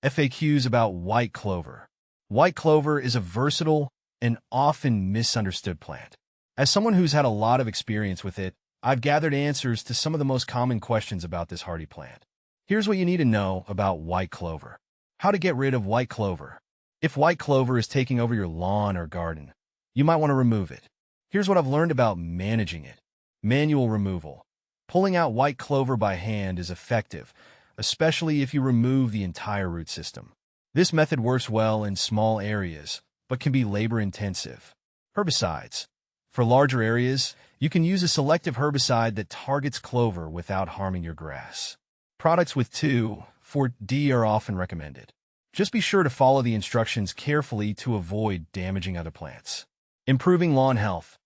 FAQs about white clover. White clover is a versatile and often misunderstood plant. As someone who's had a lot of experience with it, I've gathered answers to some of the most common questions about this hardy plant. Here's what you need to know about white clover. How to get rid of white clover. If white clover is taking over your lawn or garden, you might want to remove it. Here's what I've learned about managing it. Manual removal. Pulling out white clover by hand is effective, especially if you remove the entire root system. This method works well in small areas, but can be labor-intensive. Herbicides. For larger areas, you can use a selective herbicide that targets clover without harming your grass. Products with 2,4-D are often recommended. Just be sure to follow the instructions carefully to avoid damaging other plants. Improving lawn health.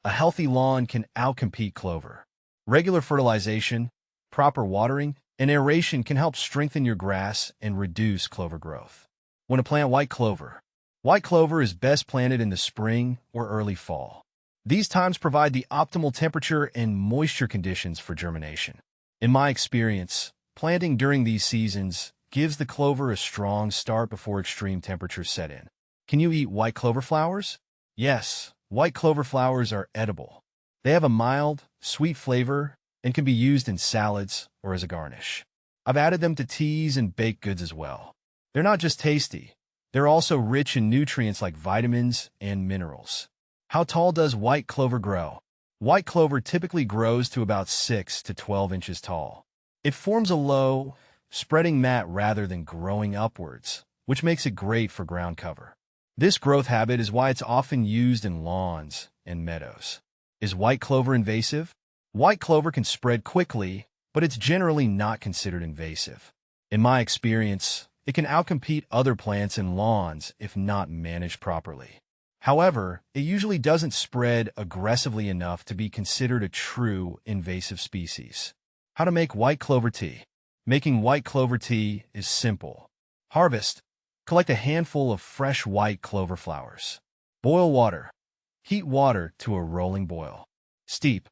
A healthy lawn can outcompete clover. Regular fertilization, proper watering, and aeration can help strengthen your grass and reduce clover growth. When to plant white clover. White clover is best planted in the spring or early fall. These times provide the optimal temperature and moisture conditions for germination. In my experience, planting during these seasons gives the clover a strong start before extreme temperatures set in. Can you eat white clover flowers? Yes, white clover flowers are edible. They have a mild, sweet flavor and can be used in salads or as a garnish. I've added them to teas and baked goods as well. They're not just tasty, they're also rich in nutrients like vitamins and minerals. How tall does white clover grow? White clover typically grows to about 6 to 12 inches tall. It forms a low, spreading mat rather than growing upwards, which makes it great for ground cover. This growth habit is why it's often used in lawns and meadows. Is white clover invasive? White clover can spread quickly, but it's generally not considered invasive. In my experience, it can outcompete other plants in lawns if not managed properly. However, it usually doesn't spread aggressively enough to be considered a true invasive species. How to make white clover tea. Making white clover tea is simple. Harvest. Collect a handful of fresh white clover flowers. Boil water. Heat water to a rolling boil. Steep.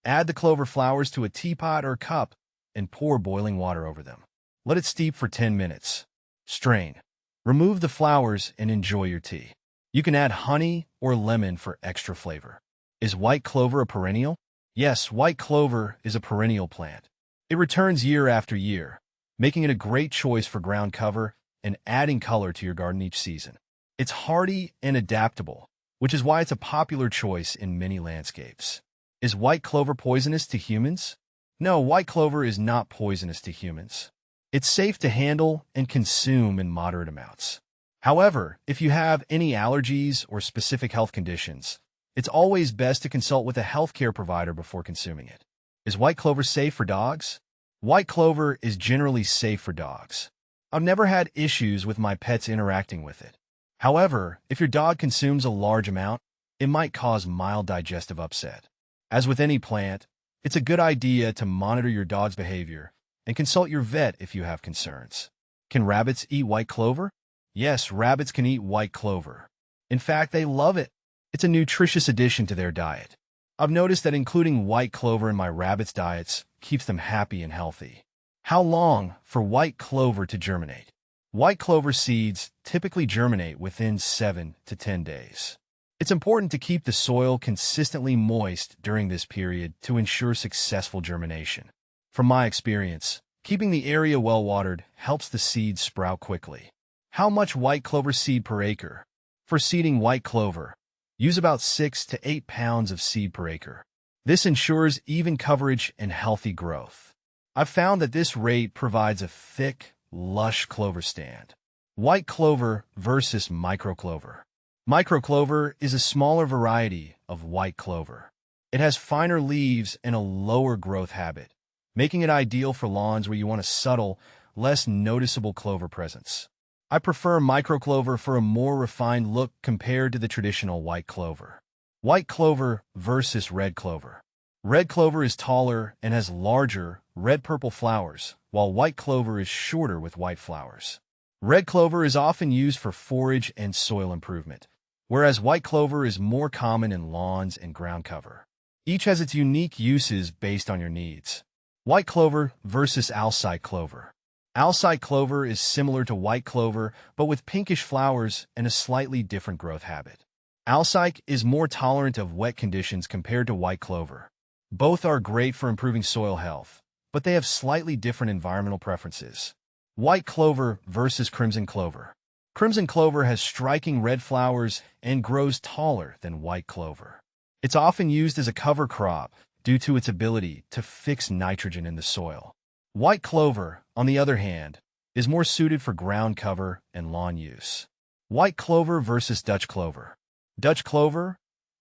Add the clover flowers to a teapot or cup and pour boiling water over them. Let it steep for 10 minutes. Strain. Remove the flowers and enjoy your tea. You can add honey or lemon for extra flavor. Is white clover a perennial? Yes, white clover is a perennial plant. It returns year after year, making it a great choice for ground cover and adding color to your garden each season. It's hardy and adaptable, which is why it's a popular choice in many landscapes. Is white clover poisonous to humans? No, white clover is not poisonous to humans. It's safe to handle and consume in moderate amounts. However, if you have any allergies or specific health conditions, it's always best to consult with a healthcare provider before consuming it. Is white clover safe for dogs? White clover is generally safe for dogs. I've never had issues with my pets interacting with it. However, if your dog consumes a large amount, it might cause mild digestive upset. As with any plant, it's a good idea to monitor your dog's behavior and consult your vet if you have concerns. Can rabbits eat white clover? Yes, rabbits can eat white clover. In fact, they love it. It's a nutritious addition to their diet. I've noticed that including white clover in my rabbits' diets keeps them happy and healthy. How long for white clover to germinate? White clover seeds typically germinate within 7 to 10 days. It's important to keep the soil consistently moist during this period to ensure successful germination. From my experience, keeping the area well watered helps the seeds sprout quickly. How much white clover seed per acre? For seeding white clover, use about 6 to 8 pounds of seed per acre. This ensures even coverage and healthy growth. I've found that this rate provides a thick, lush clover stand. White clover versus microclover. Microclover is a smaller variety of white clover. It has finer leaves and a lower growth habit, making it ideal for lawns where you want a subtle, less noticeable clover presence. I prefer microclover for a more refined look compared to the traditional white clover. White clover versus red clover. Red clover is taller and has larger, red-purple flowers, while white clover is shorter with white flowers. Red clover is often used for forage and soil improvement, whereas white clover is more common in lawns and ground cover. Each has its unique uses based on your needs. White clover versus outside clover. Alsike clover is similar to white clover, but with pinkish flowers and a slightly different growth habit. Alsike is more tolerant of wet conditions compared to white clover. Both are great for improving soil health, but they have slightly different environmental preferences. White clover versus crimson clover. Crimson clover has striking red flowers and grows taller than white clover. It's often used as a cover crop due to its ability to fix nitrogen in the soil. White clover, on the other hand, is more suited for ground cover and lawn use. White clover versus Dutch clover. Dutch clover,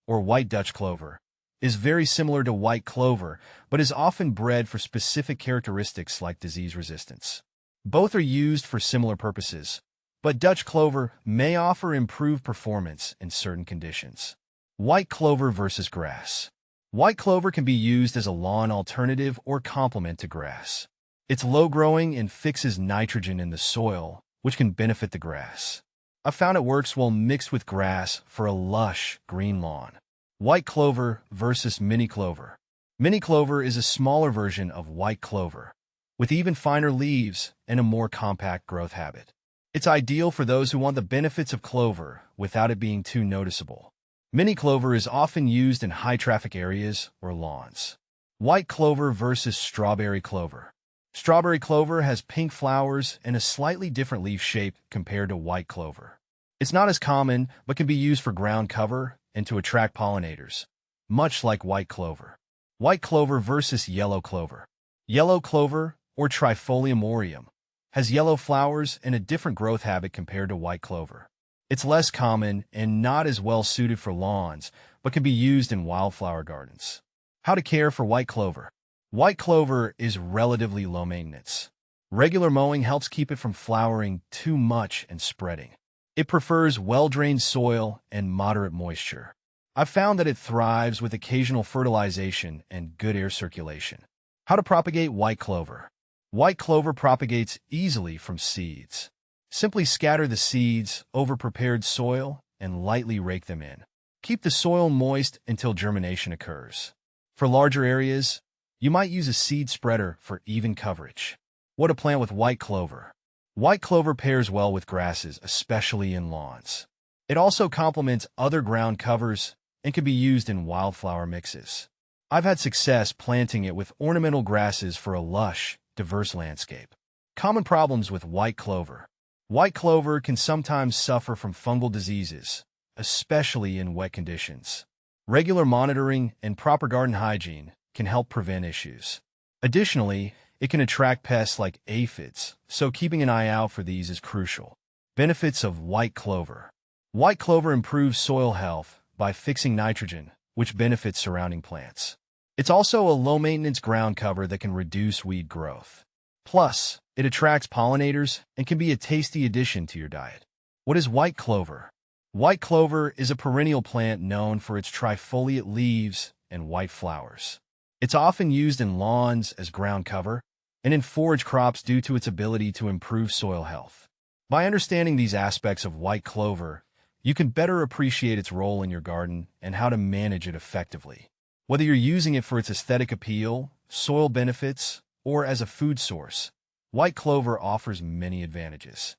or white Dutch clover, is very similar to white clover, but is often bred for specific characteristics like disease resistance. Both are used for similar purposes, but Dutch clover may offer improved performance in certain conditions. White clover versus grass. White clover can be used as a lawn alternative or complement to grass. It's low-growing and fixes nitrogen in the soil, which can benefit the grass. I've found it works well mixed with grass for a lush, green lawn. White clover versus mini clover. Mini clover is a smaller version of white clover, with even finer leaves and a more compact growth habit. It's ideal for those who want the benefits of clover without it being too noticeable. Mini clover is often used in high-traffic areas or lawns. White clover versus strawberry clover. Strawberry clover has pink flowers and a slightly different leaf shape compared to white clover. It's not as common, but can be used for ground cover and to attract pollinators, much like white clover. White clover versus yellow clover. Yellow clover, or Trifolium aureum, has yellow flowers and a different growth habit compared to white clover. It's less common and not as well suited for lawns, but can be used in wildflower gardens. How to care for white clover. White clover is relatively low maintenance. Regular mowing helps keep it from flowering too much and spreading. It prefers well-drained soil and moderate moisture. I've found that it thrives with occasional fertilization and good air circulation. How to propagate white clover. White clover propagates easily from seeds. Simply scatter the seeds over prepared soil and lightly rake them in. Keep the soil moist until germination occurs. For larger areas, you might use a seed spreader for even coverage. What to plant with white clover. White clover pairs well with grasses, especially in lawns. It also complements other ground covers and can be used in wildflower mixes. I've had success planting it with ornamental grasses for a lush, diverse landscape. Common problems with white clover. White clover can sometimes suffer from fungal diseases, especially in wet conditions. Regular monitoring and proper garden hygiene can help prevent issues. Additionally, it can attract pests like aphids, so keeping an eye out for these is crucial. Benefits of white clover. White clover improves soil health by fixing nitrogen, which benefits surrounding plants. It's also a low-maintenance ground cover that can reduce weed growth. Plus, it attracts pollinators and can be a tasty addition to your diet. What is white clover? White clover is a perennial plant known for its trifoliate leaves and white flowers. It's often used in lawns as ground cover and in forage crops due to its ability to improve soil health. By understanding these aspects of white clover, you can better appreciate its role in your garden and how to manage it effectively. Whether you're using it for its aesthetic appeal, soil benefits, or as a food source, white clover offers many advantages.